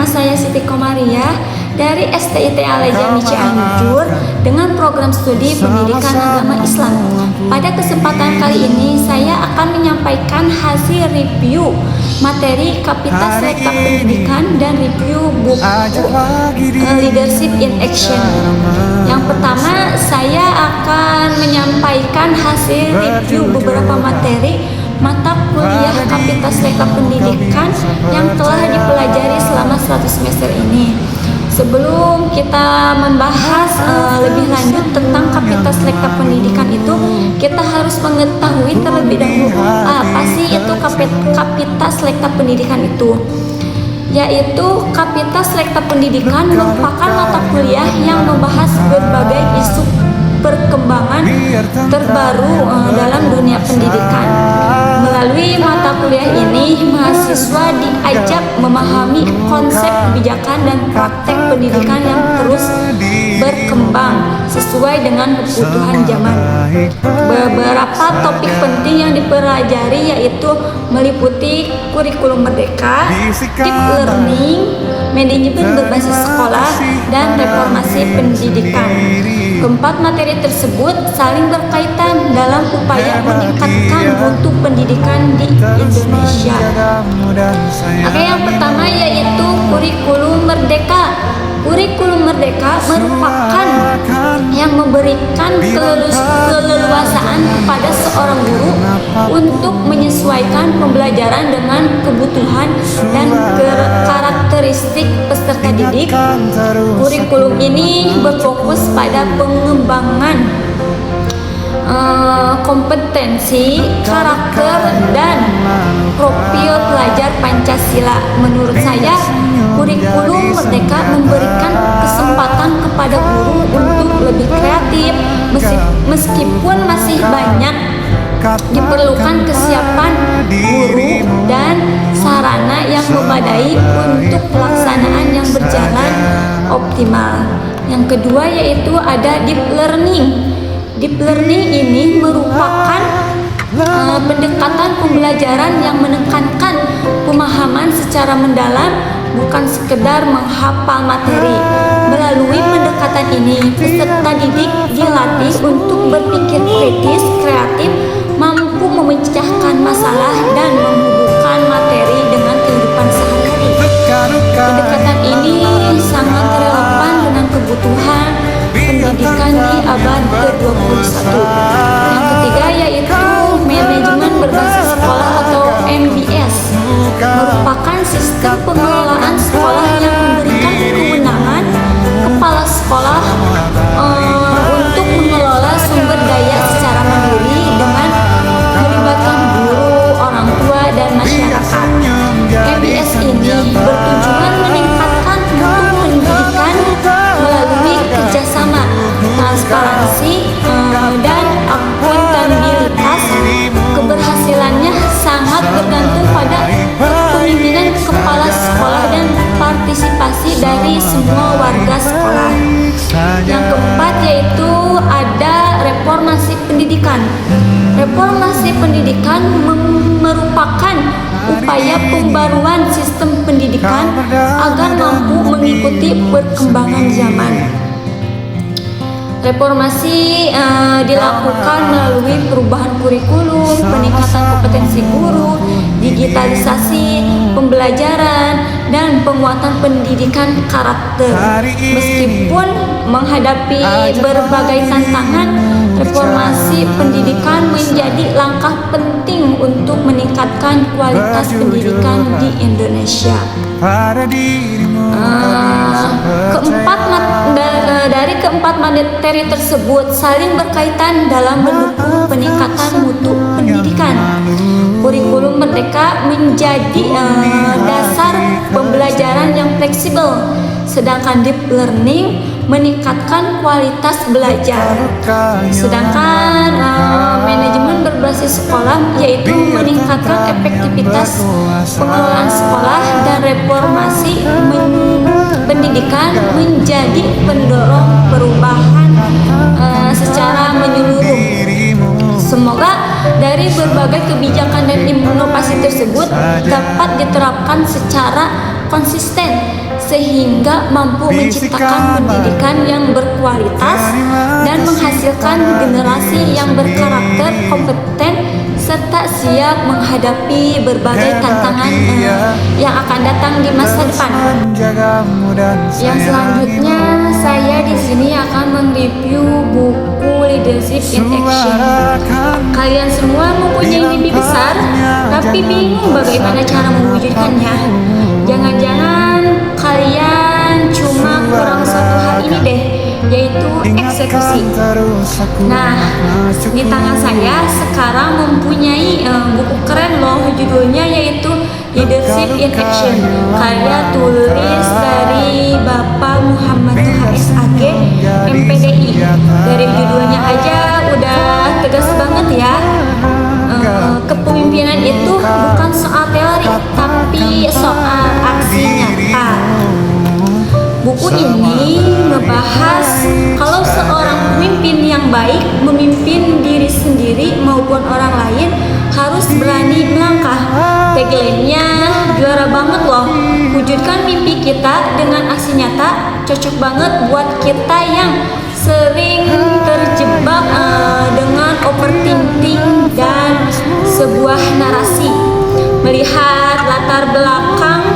saya Siti Komaria dari STIT Al-Jami Cianjur dengan program studi Pendidikan Agama Islam. Pada kesempatan kali ini saya akan menyampaikan hasil review materi Kapital Selekta Pendidikan dan review buku Leadership in Action. Yang pertama, saya akan menyampaikan hasil review beberapa materi mata kuliah Kapital Selekta Pendidikan yang telah dipelajari selama 100 semester ini. Sebelum kita membahas lebih lanjut tentang Kapital Selekta Pendidikan itu, kita harus mengetahui terlebih dahulu apa sih itu Kapital Selekta Pendidikan itu. Yaitu Kapital Selekta Pendidikan merupakan mata kuliah yang membahas berbagai isu perkembangan terbaru dalam dunia pendidikan. Melalui mata kuliah ini, mahasiswa diajak memahami konsep kebijakan dan praktek pendidikan yang terus berkembang sesuai dengan kebutuhan zaman. Beberapa topik penting yang dipelajari yaitu meliputi kurikulum merdeka, deep learning, manajemen berbasis sekolah, dan reformasi pendidikan. Keempat materi tersebut saling berkaitan dalam upaya meningkatkan mutu pendidikan di Indonesia. Oke, yang pertama yaitu kurikulum merdeka. Kurikulum merdeka merupakan yang memberikan keleluasaan kepada seorang guru untuk menyesuaikan pembelajaran dengan kebutuhan dan karakteristik peserta didik. Kurikulum ini berfokus pada pengembangan kompetensi, karakter, dan profil pelajar Pancasila. Menurut saya, kurikulum merdeka memberikan kesempatan kepada guru untuk lebih kreatif, meskipun masih banyak diperlukan kesiapan guru dan sarana yang memadai untuk pelaksanaan yang berjalan optimal. Yang kedua yaitu ada deep learning. Deep learning ini merupakan pendekatan pembelajaran yang menekankan pemahaman secara mendalam, bukan sekedar menghafal materi. Melalui pendekatan ini, peserta didik dilatih untuk berpikir kritis, kreatif, mampu memecahkan masalah, dan menghubungkan materi dengan kehidupan sehari-hari. Pendekatan ini sangat relevan dengan kebutuhan pendidikan di abad ke-21. Yang ketiga yaitu manajemen berbasis sekolah atau MBS, merupakan sistem pengelolaan sekolah yang memberikan kewenangan kepala sekolah untuk mengelola sumber daya secara mandiri dengan melibatkan guru, orang tua, dan masyarakat. MBS ini bertujuan meningkatkan mutu pendidikan melalui kerjasama, transparansi, dan akuntabilitas. Keberhasilannya sangat bergantung pada kepemimpinan kepala sekolah dan partisipasi dari semua warga sekolah. Yang keempat yaitu ada reformasi pendidikan. Reformasi pendidikan merupakan upaya pembaruan sistem pendidikan agar mampu mengikuti perkembangan zaman. Reformasi dilakukan melalui perubahan kurikulum, peningkatan kompetensi guru, digitalisasi pembelajaran, dan penguatan pendidikan karakter. Meskipun menghadapi berbagai tantangan, reformasi pendidikan menjadi langkah penting untuk meningkatkan kualitas pendidikan di Indonesia. Dari keempat materi tersebut saling berkaitan dalam mendukung peningkatan mutu pendidikan. Kurikulum merdeka menjadi dasar pembelajaran yang fleksibel, sedangkan deep learning meningkatkan kualitas belajar. Sedangkan manajemen berbasis sekolah yaitu meningkatkan efektivitas pengelolaan sekolah, dan reformasi pendidikan menjadi pendorong perubahan secara menyeluruh. Semoga dari berbagai kebijakan dan inovasi tersebut dapat diterapkan secara konsisten sehingga mampu menciptakan pendidikan yang berkualitas dan menghasilkan generasi yang berkarakter, kompeten, serta siap menghadapi berbagai tantangan yang akan datang di masa depan. Yang selanjutnya, saya di sini akan mereview buku Leadership in Action. Kalian semua mempunyai mimpi besar, tapi bingung bagaimana cara mewujudkannya. Jangan-jangan kalian cuma kurang satu hal ini deh, yaitu eksekusi. Nah, di tangan saya sekarang mempunyai buku keren loh, judulnya yaitu Leadership in Action, karya tulis dari Bapak Muhammad Toha SAG, MPDI. Dari judulnya aja udah tegas banget ya. Kepemimpinan itu bukan soal teori, tapi soal aksi nyata. Buku ini ngebahas kalau seorang pemimpin yang baik memimpin diri sendiri maupun orang lain harus berani melangkah. Tagline-nya juara banget loh. Wujudkan mimpi kita dengan aksi nyata, cocok banget buat kita yang sering terjebak dengan overthinking dan sebuah narasi. Melihat latar belakang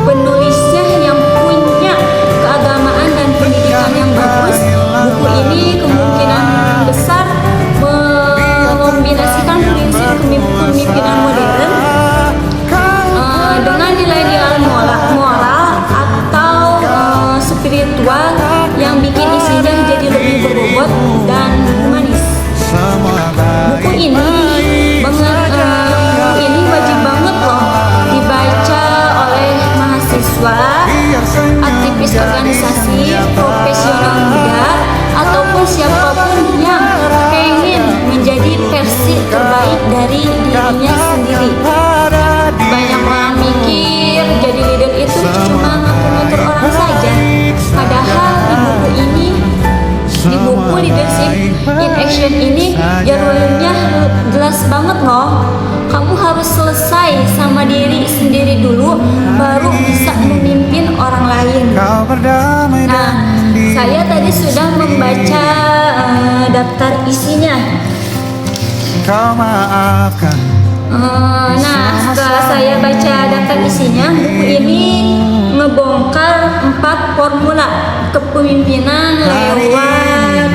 penulisnya yang punya keagamaan dan pendidikan yang bagus, buku ini kemungkinan besar mengombinasikan prinsip kepemimpinan modern dengan nilai-nilai moral atau spiritual yang bikin isinya jadi lebih berbobot dan humanis. Buku ini wajib banget loh dibaca oleh mahasiswa, aktivis organisasi, profesional muda, ataupun siapapun yang pengen menjadi versi terbaik dari dirinya sendiri. Banyak orang mikir jadi leader itu cuma ngatur-ngatur orang saja. Padahal di buku Leadership in Action ini jadwalnya jelas banget loh. Kamu harus selesai sama diri sendiri dulu, baru bisa memimpin orang lain. Nah, saya tadi sudah membaca daftar isinya. Nah, setelah saya baca daftar isinya, buku ini ngebongkar 4 formula kepemimpinan lewat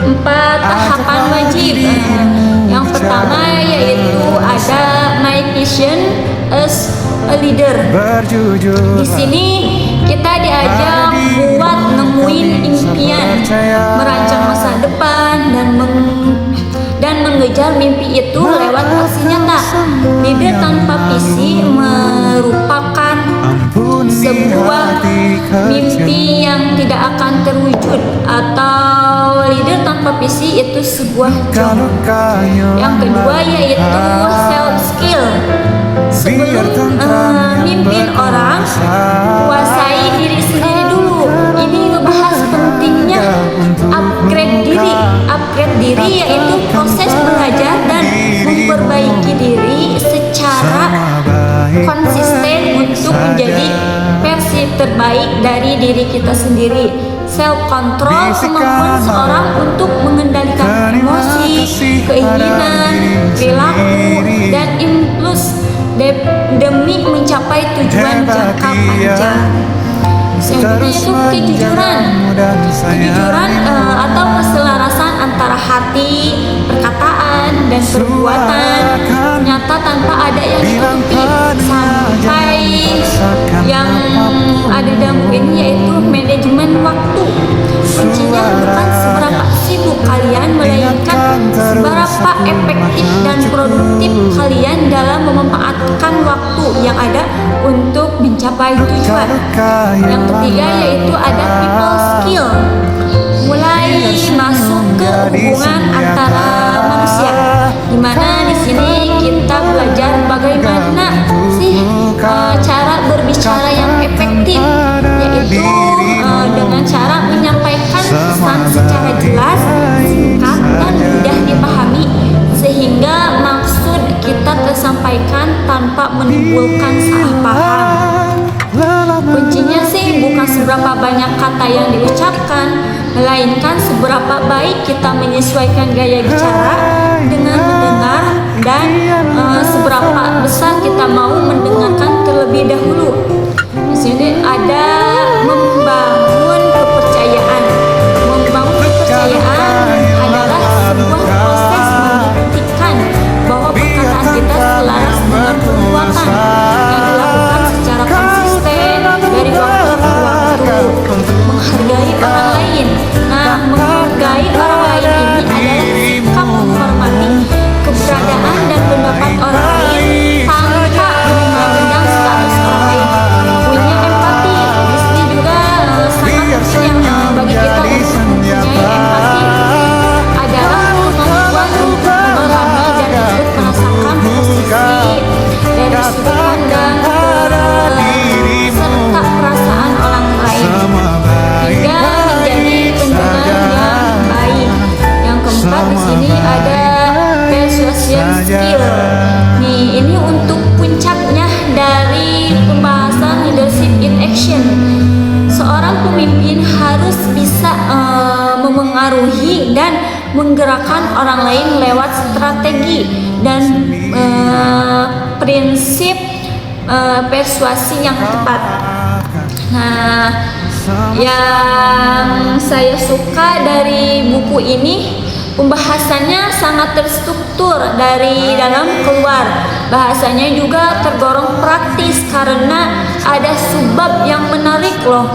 4 tahapan wajib. Yang pertama yaitu ada My Vision as a Leader. Di sini kita diajak buat nemuin impian, merancang masa depan dan mengejar mimpi itu lewat aksi nyata. Leader tanpa visi merupakan sebuah mimpi yang tidak akan terwujud, atau leader tanpa visi itu sebuah job. Yang kedua yaitu self skill. Sebelum mimpin orang, kuasai diri sendiri dulu. Ini ngebahas pentingnya upgrade diri. Upgrade diri yaitu proses belajar dan memperbaiki diri secara konsisten untuk menjadi versi terbaik dari diri kita sendiri. Self control, kemampuan seorang untuk mengendalikan emosi, keinginan, perilaku, dan impuls demi mencapai tujuan jangka panjang. Selanjutnya itu kejujuran. Kejujuran atau keselarasan antara hati, perkataan, dan perbuatan nyata tanpa ada yang ditutupi. Sampai yang ada dalam buku ini yaitu manajemen waktu. Kuncinya bukan seberapa sibuk kalian, melainkan seberapa efektif dan produktif kalian dalam memanfaatkan waktu yang ada untuk mencapai tujuan. Yang ketiga yaitu ada people skill, mulai masuk ke hubungan antara manusia, dimana di sini kita belajar bagaimana sih cara berbicara yang efektif, yaitu dengan cara menyampaikan pesan secara jelas, singkat, dan mudah dipahami sehingga maksud kita tersampaikan tanpa menimbulkan salah paham. seberapa banyak kata yang diucapkan, melainkan seberapa baik kita menyesuaikan gaya bicara dengan mendengar, dan seberapa besar kita mau mendengarkan terlebih dahulu. Di sini ada membangun kepercayaan. Membangun kepercayaan adalah sebuah proses membuktikan bahwa perkataan kita selaras dengan perbuatan yang dilakukan secara konsisten dari waktu ke waktu. Menghargai orang lain. Nah, menghargai orang lain ini adalah sikap menghormati keberadaan dan pendapat orang lain tanpa memandang status orang lain. Punya empati. Di sini juga sangat penting bagi kita untuk mempunyai empati. Adalah kemampuan untuk memahami dan ikut merasakan posisi dari sudut pandang serta perasaan orang lain, hingga menjadi pendengar yang baik. Yang keempat di sini ada persuasion skill. Nih, ini untuk puncaknya dari pembahasan leadership in action. Seorang pemimpin harus bisa memengaruhi dan menggerakkan orang lain lewat strategi dan prinsip persuasi yang tepat. Nah, yang saya suka dari buku ini, pembahasannya sangat terstruktur dari dalam keluar. Bahasanya juga tergolong praktis karena ada subbab yang menarik loh.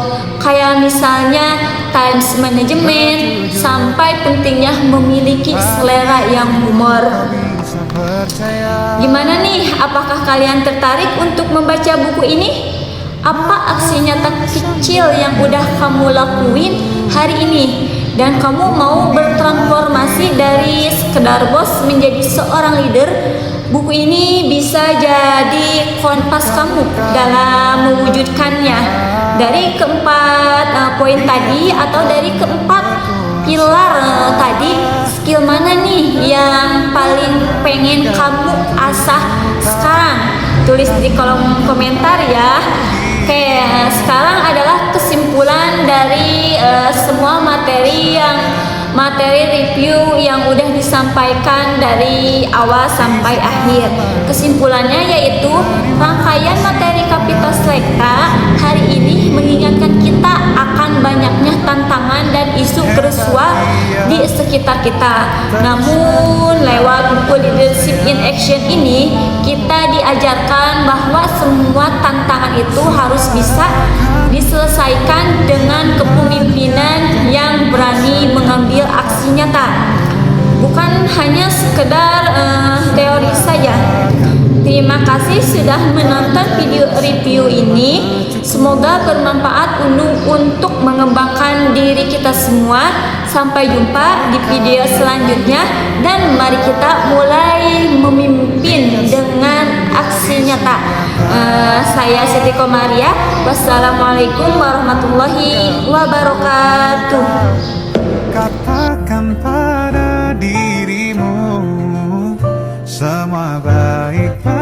Kayak misalnya times management, sampai pentingnya memiliki selera yang humor. Gimana nih? Apakah kalian tertarik untuk membaca buku ini? Apa aksi nyata kecil yang udah kamu lakuin hari ini? Dan kamu mau bertransformasi dari sekedar bos menjadi seorang leader? Buku ini bisa jadi kompas kamu dalam mewujudkannya. Dari keempat poin tadi, atau dari keempat pilar tadi, skill mana nih yang paling pengen kamu asah sekarang? Tulis di kolom komentar ya. Oke, sekarang adalah kesimpulan dari semua materi review yang udah disampaikan dari awal sampai akhir. Kesimpulannya yaitu rangkaian materi Kapital Selekta hari ini mengingatkan kita akan banyaknya tantangan dan isu kerusuhan di sekitar kita. Namun lewat buku Leadership in Action ini, kita diajarkan bahwa semua tantangan itu harus bisa diselesaikan dengan kepemimpinan yang berani mengambil aksi nyata, bukan hanya sekedar teori saja. Terima kasih sudah menonton video review ini. Semoga bermanfaat untuk mengembangkan diri kita semua. Sampai jumpa di video selanjutnya, dan mari kita mulai memimpin dengan aksi nyata. Saya Siti Komaria. Wassalamualaikum warahmatullahi wabarakatuh. Katakan pada dirimu semua baik.